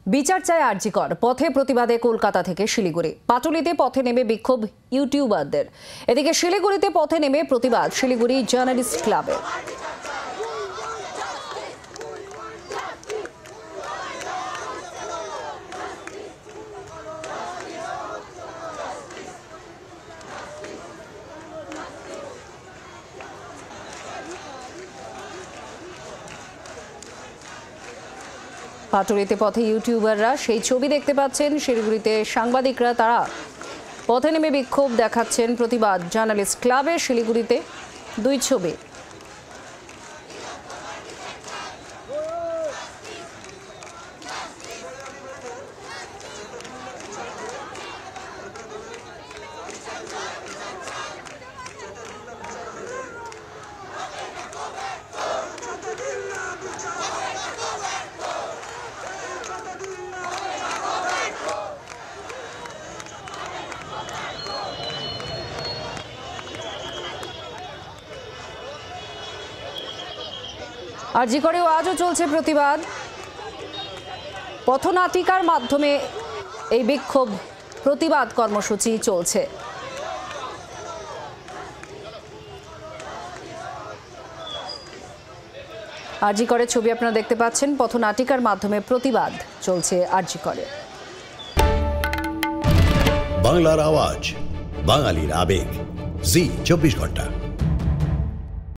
বিচার চায় আরজি কর। পথে প্রতিবাদে কলকাতা থেকে শিলিগুড়ি। পাটুলিতে পথে নেমে বিক্ষোভ ইউটিউবারদের। এদিকে শিলিগুড়িতে পথে নেমে প্রতিবাদ শিলিগুড়ি জার্নালিস্ট ক্লাবে। পাটুলিতে পথে ইউটিউবাররা, সেই ছবি দেখতে পাচ্ছেন। শিলিগুড়িতে সাংবাদিকরা, তারা পথে নেমে বিক্ষোভ দেখাচ্ছেন। প্রতিবাদ জার্নালিস্ট ক্লাবে শিলিগুড়িতে দুই ছবি। আরজি করেও আজও চলছে প্রতিবাদ। পথনাটিকার মাধ্যমে এই বিক্ষোভ প্রতিবাদ কর্মসূচি চলছে। আরজি করে ছবি আপনারা দেখতে পাচ্ছেন। পথনাটিকার মাধ্যমে প্রতিবাদ চলছে আরজি করে। বাংলার আওয়াজ, বাঙালির আবেগ, জি 24 ঘন্টা।